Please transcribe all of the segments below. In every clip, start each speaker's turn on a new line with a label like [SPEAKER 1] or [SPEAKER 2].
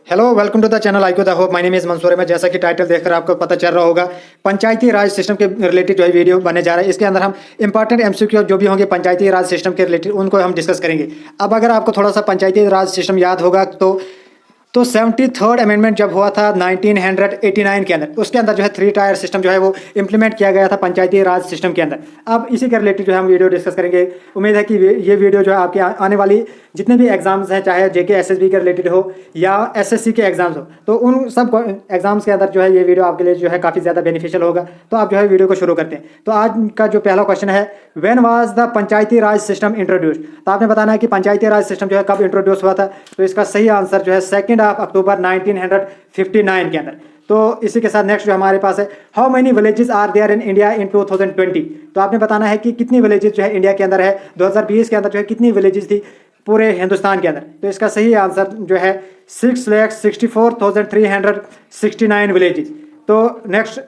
[SPEAKER 1] Hello welcome to the channel आईको the hope my name is Mansoor है। जैसा कि टाइटल देखकर आपको पता चल रहा होगा, पंचायती राज सिस्टम के रिलेटेड जो है वीडियो बनने जा रहा है। इसके अंदर हम इंपॉर्टेंट एमसीक्यू जो भी होंगे पंचायती राज सिस्टम के रिलेटेड उनको हम डिस्कस करेंगे। अब अगर आपको थोड़ा सा पंचायती राज सिस्टम याद होगा तो 73rd अमेंडमेंट जब हुआ था 1989 के अंदर, उसके अंदर जो है 3 टायर सिस्टम जो है वो इंप्लीमेंट किया गया था पंचायती राज सिस्टम के अंदर। अब इसी के रिलेटेड जो है हम वीडियो डिस्कस करेंगे। उम्मीद है कि ये वीडियो जो है आपके आने वाली जितने भी एग्जाम्स हैं, चाहे जेके एसएसबी के रिलेटेड हो या एसएससी के एग्जाम्स हो, तो उन सब एग्जाम्स के अंदर जो है ये वीडियो आपके लिए जो है काफ़ी ज़्यादा बेनिफिशियल होगा। तो आप जो है वीडियो को शुरू करते हैं। तो आज का जो पहला क्वेश्चन है, when was the panchayati Raj system introduced. तो आपने बताना है कि पंचायती राज सिस्टम जो है कब इंट्रोड्यूस हुआ था। तो इसका सही आंसर जो है 2 अक्टूबर 1959 के अंदर। तो इसी के साथ नेक्स्ट जो हमारे पास है, how many villages are there in India in 2020। तो आपने बताना है कि कितनी विलेजेस जो है इंडिया के अंदर है। 2020 के अंदर जो है कितनी विलेजेस थी पूरे हिंदुस्तान के अंदर। तो इसका सही आंसर जो है 6,64,369 विलेजेस। तो next,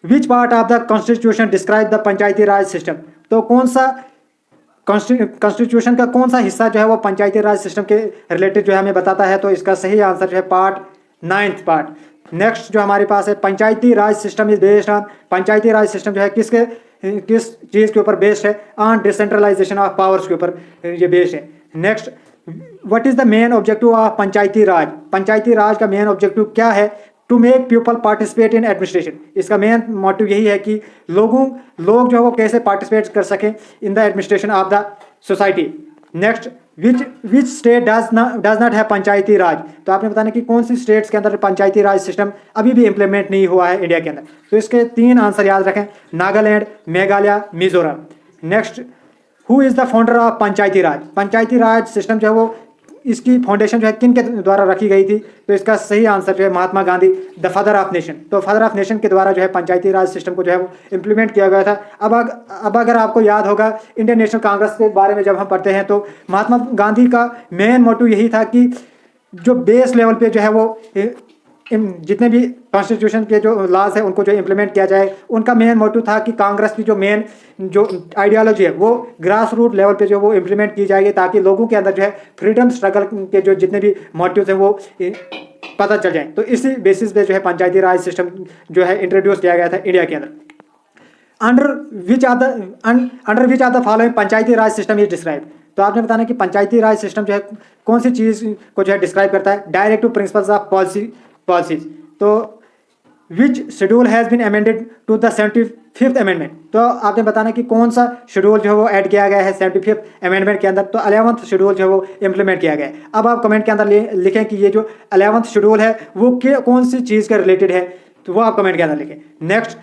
[SPEAKER 1] which part of the constitution describe the panchayati Raj system. तो कौन सा कॉन्स्टिट्यूशन का कौन सा हिस्सा जो है वो पंचायती राज सिस्टम के रिलेटेड जो है हमें बताता है। तो इसका सही आंसर जो है पार्ट 9th पार्ट। नेक्स्ट जो हमारे पास है, पंचायती राज system is based on. Panchayati Raj system जो है किस चीज़ के ऊपर बेस्ड है? ऑन डिसेंट्रलाइजेशन ऑफ पावर्स के ऊपर ये बेस्ड है। Next, what is the main objective of पंचायती राज। पंचायती राज का मेन ऑब्जेक्टिव क्या है? To make people participate in administration. इसका मेन मोटिव यही है कि लोग जो है वो कैसे पार्टिसिपेट कर सकें in the administration of the society. Next, which state does not have Panchayati Raj. तो आपने बताना कि कौन सी स्टेट्स के अंदर पंचायती राज सिस्टम अभी भी इंप्लीमेंट नहीं हुआ है इंडिया के अंदर। तो इसके 3 आंसर याद रखें, Nagaland, Meghalaya, Mizoram. Next, who is the founder of Panchayati Raj. Panchayati Raj system जो है वो इसकी फाउंडेशन जो है किन के द्वारा रखी गई थी। तो इसका सही आंसर जो है Mahatma Gandhi, the father of nation. तो फादर ऑफ नेशन के द्वारा जो है पंचायती राज सिस्टम को जो है वो इम्प्लीमेंट किया गया था। अब अगर आपको याद होगा, इंडियन नेशनल कांग्रेस के बारे में जब हम पढ़ते हैं तो महात्मा गांधी का मेन मोटिव यही था कि जो बेस लेवल पे जो है वो जितने भी कॉन्स्टिट्यूशन के जो लॉज है उनको जो इम्प्लीमेंट किया जाए। उनका मेन मोटिव था कि कांग्रेस की जो मेन जो आइडियोलॉजी है वो ग्रास रूट लेवल पे जो वो इम्प्लीमेंट की जाएगी, ताकि लोगों के अंदर जो है फ्रीडम स्ट्रगल के जो जितने भी मोटिव्स हैं वो पता चल जाए। तो इसी बेसिस पे जो है पंचायती राज सिस्टम जो है इंट्रोड्यूस किया गया था इंडिया के अंदर। Under which of the following Panchayati Raj system is describe. तो आपने बताना कि पंचायती राज सिस्टम जो है कौन सी चीज़ को जो है डिस्क्राइब करता है? Directive principles of policies. तो which schedule has been amended to the 75th amendment. तो आपने बताना कि कौन सा शेड्यूल जो है वो ऐड किया गया है 75th अमेंडमेंट के अंदर। तो 11th शेड्यूल जो है वो इम्प्लीमेंट किया गया है। अब आप कमेंट के अंदर लिखें कि ये जो 11th शेड्यूल है वो कौन सी चीज़ के रिलेटेड है, तो वो आप कमेंट के अंदर लिखें। Next,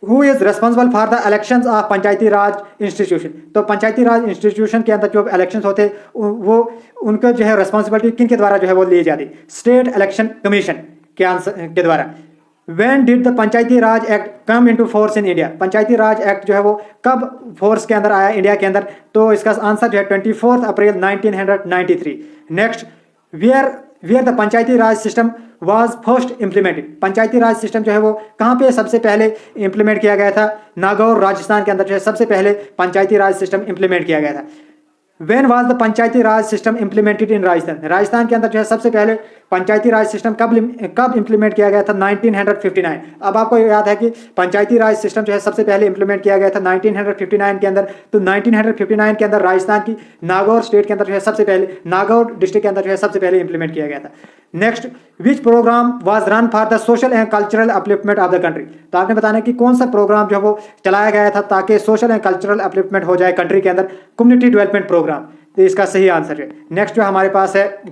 [SPEAKER 1] who is responsible for the elections of Panchayati raj institution. तो पंचायती राज इंस्टीट्यूशन के अंदर जो इलेक्शंस होते हैं वो उनका जो है रिस्पॉन्सिबिलिटी किन के द्वारा जो है वो ली जाती? स्टेट इलेक्शन कमीशन के द्वारा। When did the Panchayati Raj act come into force in India. Panchayati Raj act जो है वो कब फोर्स के अंदर आया इंडिया के अंदर? तो इसका आंसर जो है 24 April 1993। Next, where the panchayati Raj system was first implemented. Panchayati Raj system जो है वो कहाँ पे सबसे पहले इम्प्लीमेंट किया गया था? नागौर, राजस्थान के अंदर जो है सबसे पहले पंचायती राज सिस्टम इम्प्लीमेंट किया गया था। When was the Panchayati Raj system implemented in Rajasthan. Rajasthan के अंदर जो है सबसे पहले पंचायती राज सिस्टम कब इम्प्लीमेंट किया गया था? 1959। अब आपको याद है कि पंचायती राज सिस्टम जो है सबसे पहले इम्प्लीमेंट किया गया था 1959 के अंदर। तो 1959 के अंदर राजस्थान की नागौर स्टेट के अंदर जो है सबसे पहले, नागौर डिस्ट्रिक्ट के अंदर जो है सबसे पहले इम्प्लीमेंट किया गया था। Next, which programme was run for the social and cultural upliftment of the country. तो आपने बताना कि कौन सा प्रोग्राम जो है वो चलाया गया था ताकि सोशल एंड कल्चरल अपलिफ्टमेंट हो जाए कंट्री के अंदर? Community development programme. तो इसका सही आंसर है। नेक्स्ट जो हमारे पास है,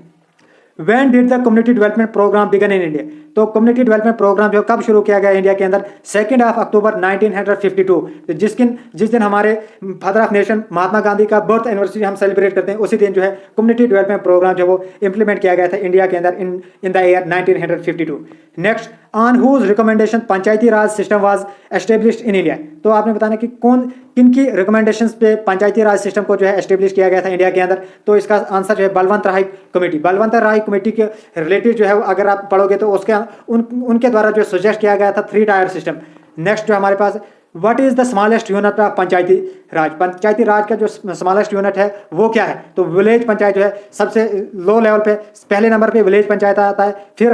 [SPEAKER 1] When did the community development program begin in India। तो कम्युनिटी डेवलपमेंट प्रोग्राम जो कब शुरू किया गया इंडिया के अंदर? 2 अक्टूबर 1952। तो जिस दिन हमारे father of nation Mahatma Gandhi का बर्थ एनिवर्सरी हम सेलिब्रेट करते हैं, उसी दिन जो है कम्युनिटी डेवलपमेंट प्रोग्राम जो वो इम्प्लीमेंट किया गया था इंडिया के अंदर in the year 1952। Next, on whose recommendation panchayati Raj system was established in India. तो आपने बताना कि किनकी रिकमेंडेशंस पे पंचायती राज सिस्टम को जो है एस्टेब्लिश किया गया था इंडिया के अंदर। तो इसका आंसर जो है बलवंत राय कमेटी। बलवंत राय कमेटी के रिलेटेड जो है अगर आप पढ़ोगे तो उसके उनके द्वारा जो सजेस्ट किया गया था 3 टायर सिस्टम। नेक्स्ट जो हमारे पास, what is the smallest unit of पंचायती राज? पंचायती राज का जो स्मॉलेस्ट यूनिट है वो क्या है? तो विलेज पंचायत जो है सबसे लो लेवल पे पहले नंबर पे विलेज पंचायत आता है, फिर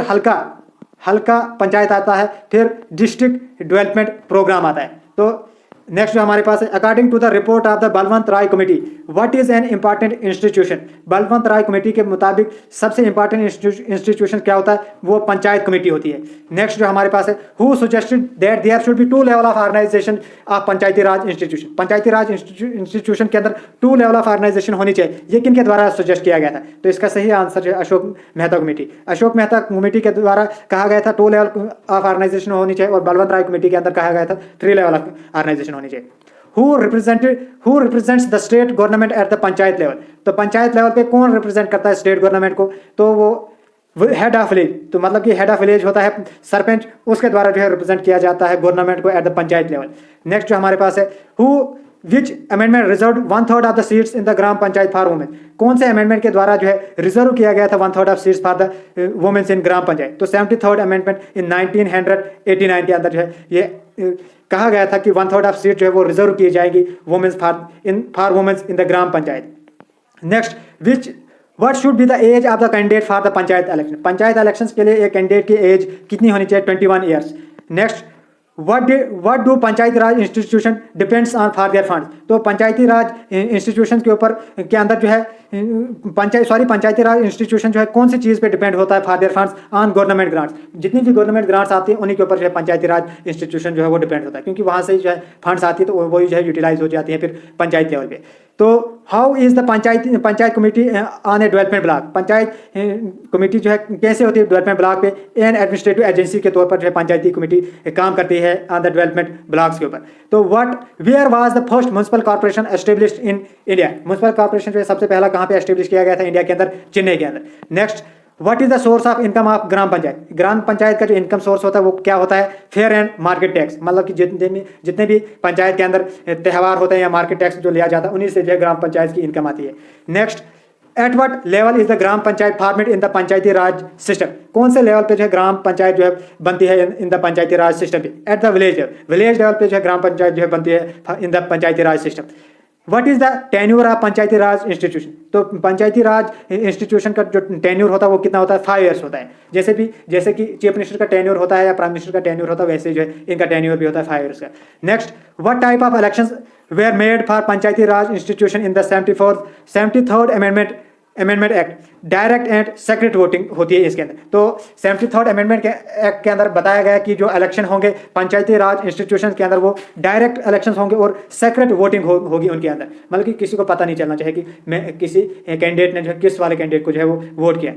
[SPEAKER 1] हल्का पंचायत आता है, फिर डिस्ट्रिक्ट डेवलपमेंट प्रोग्राम आता है। तो नेक्स्ट जो हमारे पास है, according to the report of the Balwant Rai committee what is an important institution? Balwant Rai committee के मुताबिक सबसे इंपॉर्टेंट इंस्टीट्यूशन क्या होता है? वो पंचायत कमेटी होती है। नेक्स्ट जो हमारे पास है, who suggested that there should be 2 level of organisation of Panchayati raj institution? Panchayati raj institution के अंदर 2 लेवल ऑफ ऑर्गेनाइजेशन होनी चाहिए, ये किन के द्वारा सजेस्ट किया गया था? तो इसका सही आंसर है अशोक मेहता कमेटी। अशोक मेहता कमेटी के द्वारा कहा गया था 2 लेवल ऑफ ऑर्गेनाइजेशन होनी चाहिए, और बलवंत राय कमेटी के अंदर कहा गया था 3 लेवल ऑफ ऑर्गेनाइजेशन होनी चाहिए। Who represents the state government at the panchayat level? तो पंचायत लेवल पे कौन रिप्रेजेंट करता है स्टेट गवर्नमेंट को? तो वो हेड ऑफ विलेज, तो मतलब कि हेड ऑफ विलेज होता है सरपंच, उसके द्वारा जो है रिप्रेजेंट किया जाता है गवर्नमेंट को at the panchayat level. Next जो हमारे पास है, विच amendment reserve 1/3 of the seats in the gram panchayat for women? कौन से अमेंडमेंट के द्वारा जो है रिजर्व किया गया था 1/3 of seats for the womens in Gram Panchayat? तो 73rd अमेंडमेंट इन 1989 के अंदर जो है ये कहा गया था कि 1/3 ऑफ सीट जो है वो रिजर्व की जाएगी women's for women's in the gram panchayat. Next, what should be the age of the candidate for the panchayat election? Panchayat elections के लिए एक कैंडिडेट की एज कितनी होनी चाहिए? 21 years. Next, what do Panchayati raj institution depends on for their funds? तो पंचायती raj institution के ऊपर के अंदर जो है पंचायती राज इंस्टीट्यूशन जो है कौन सी चीज़ पे डिपेंड होता है? For their funds on government grants. जितनी भी गवर्नमेंट ग्रांट्स आती है उन्हीं के ऊपर जो है पंचायती राज इंस्टीट्यूशन जो है वो डिपेंड होता है, क्योंकि वहाँ से जो है फंड्स आती है तो वही जो है यूटिलाइज हो जाती है फिर पंचायत लेवल पे। तो how is the panchayat committee on A development block? Panchayat committee जो है कैसे होती है डेवलपमेंट ब्लॉक पे? एन एडमिनिस्ट्रेटिव एजेंसी के तौर पर जो है पंचायती कमेटी काम करती है ऑन द डेवलपमेंट ब्लॉक्स के ऊपर। तो where was the first municipal corporation established in India? Municipal corporation जो है सबसे पहला कहाँ पे एस्टेब्लिश किया गया था? इंडिया के अंदर, चेन्नई के अंदर। Next, what is the source of income of Gram Panchayat? Gram Panchayat का जो इनकम सोर्स होता है वो क्या होता है? फेयर एंड मार्केट टैक्स, मतलब कि जितने भी पंचायत के अंदर त्यौहार होते हैं या मार्केट टैक्स जो लिया जाता है उन्हीं से जो है ग्राम पंचायत की इनकम आती है। Next, at what level is the gram panchayat format in the panchayati Raj system? कौन से लेवल पे जो है ग्राम पंचायत जो है बनती है in the panchayati Raj system पे? एट द विलेज लेवल पे जो है ग्राम पंचायत जो है बनती है in the panchayati Raj system. What is the tenure of Panchayati raj institution? तो पंचायती राज इंस्टीट्यूशन का जो टेन्योर होता है वो कितना होता है? 5 ईयर्स होता है। जैसे कि चीफ मिनिस्टर का टेन्योर होता है या प्राइम मिनिस्टर का टेन्योर होता है, वैसे जो है इनका टेन्योर भी होता है 5 ईयर्स का। Next, what type of elections were made for Panchayati raj institution in the 73rd amendment act? Direct and secret voting होती है इसके अंदर। तो 73rd अमेंडमेंट एक्ट के अंदर बताया गया कि जो इलेक्शन होंगे पंचायती राज इंस्टीट्यूशन के अंदर वो डायरेक्ट इलेक्शंस होंगे और सेक्रेट वोटिंग होगी उनके अंदर, मतलब कि किसी को पता नहीं चलना चाहिए कि मैं किसी कैंडिडेट ने जो है किस वाले कैंडिडेट को जो है वो वोट किया।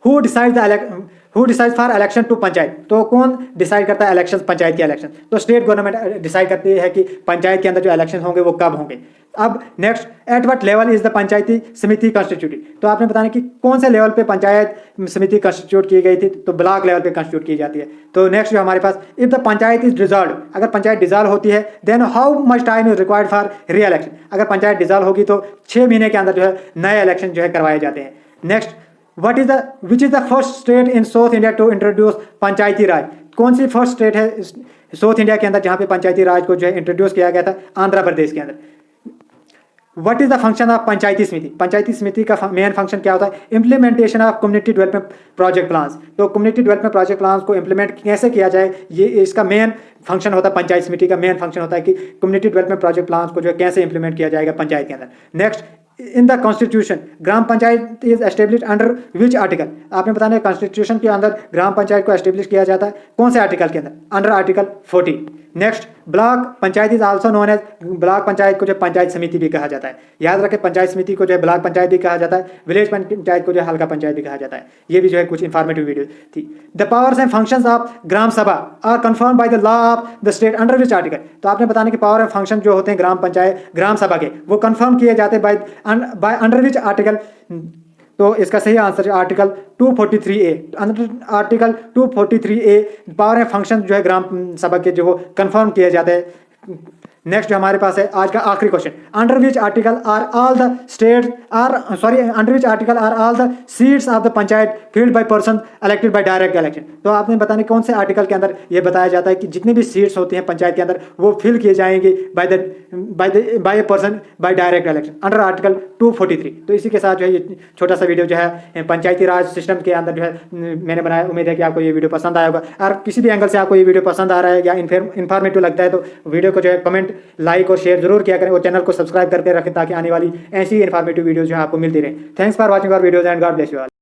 [SPEAKER 1] Who decide for election to panchayat? तो कौन डिसाइड करता है इलेक्शन, पंचायत के इलेक्शन? तो स्टेट गवर्नमेंट डिसाइड करती है कि पंचायत के अंदर जो इलेक्शन होंगे वो कब होंगे। अब next, at what level is the Panchayati Samiti constituted? तो आपने बताना कि कौन से लेवल पे पंचायत समिति कॉन्स्टिट्यूट की गई थी? तो ब्लॉक लेवल पे कॉन्स्टिट्यूट की जाती है। तो नेक्स्ट जो हमारे पास, if the panchayat is dissolve, अगर पंचायत डिसॉल्व होती है then how much time is required for reelection? अगर पंचायत डिसॉल्व होगी तो 6 महीने के अंदर जो है नए इलेक्शन जो है करवाए जाते हैं। Next, which is the first state in South India to introduce Panchayati Raj? कौन सी फर्स्ट स्टेट है साउथ इंडिया के अंदर जहाँ पे पंचायती राज को जो है इंट्रोड्यूस किया गया था? आंध्र प्रदेश के अंदर। What is the function of Panchayati Samiti? Panchayati Samiti का मेन फंक्शन क्या होता है? Implementation of community development project plans. तो कम्युनिटी डेवलपमेंट प्रोजेक्ट प्लान्स को इम्प्लीमेंट कैसे किया जाए, ये इसका मेन फंक्शन होता है। पंचायत समिति का मेन फंक्शन होता है कि कम्युनिटी डेवलपमेंट प्रोजेक्ट प्लान्स को जो है कैसे इंप्लीमेंट किया जाएगा पंचायत के अंदर। Next, in the constitution gram panchayat is established under which article? आपने बताना है कॉन्स्टिट्यूशन के अंदर ग्राम पंचायत को एस्टेब्लिश किया जाता है कौन से आर्टिकल के अंदर? Under article 40। Next, block panchayat is also known as, block panchayat को जो पंचायत समिति भी कहा जाता है। याद रखें, पंचायत समिति को जो है ब्लॉक पंचायत भी कहा जाता है, विलेज पंचायत को जो है हल्का पंचायत भी कहा जाता है। ये भी जो है कुछ इंफॉर्मेटिव वीडियो थी। The powers and functions of Gram Sabha are confirm by the law of the state under which article? तो आपने बताना कि पावर एंड फंक्शन जो होते हैं ग्राम सभा के वो कन्फर्म किए जाते हैं बाय अंडर विच आर्टिकल? तो इसका सही आंसर है article 243A। Under article 243A power and function जो है ग्राम सभा के जो वो कन्फर्म किए जाते हैं नेक्स्ट हमारे पास है आज का आखिरी question, under which article are all the state under which article are all the seats of the panchayat filled by person elected by direct election. तो आपने बताने कौन से आर्टिकल के अंदर ये बताया जाता है कि जितनी भी सीट्स होती हैं पंचायत के अंदर वो फिल किए जाएंगे by a person by direct election, under article 243। तो इसी के साथ जो है ये छोटा सा वीडियो जो है पंचायती राज सिस्टम के अंदर जो है मैंने बनाया। उम्मीद है कि आपको ये वीडियो पसंद आया होगा, और किसी भी एंगल से आपको ये वीडियो पसंद आ रहा है या इन्फॉर्मेटिव लगता है तो वीडियो को जो है कमेंट, लाइक और शेयर जरूर किया करें, और चैनल को सब्सक्राइब करके रखें ताकि आने वाली ऐसी इन्फॉर्मेटिव वीडियो जो है आपको मिलती रहे। Thanks for watching our videos and God bless you all.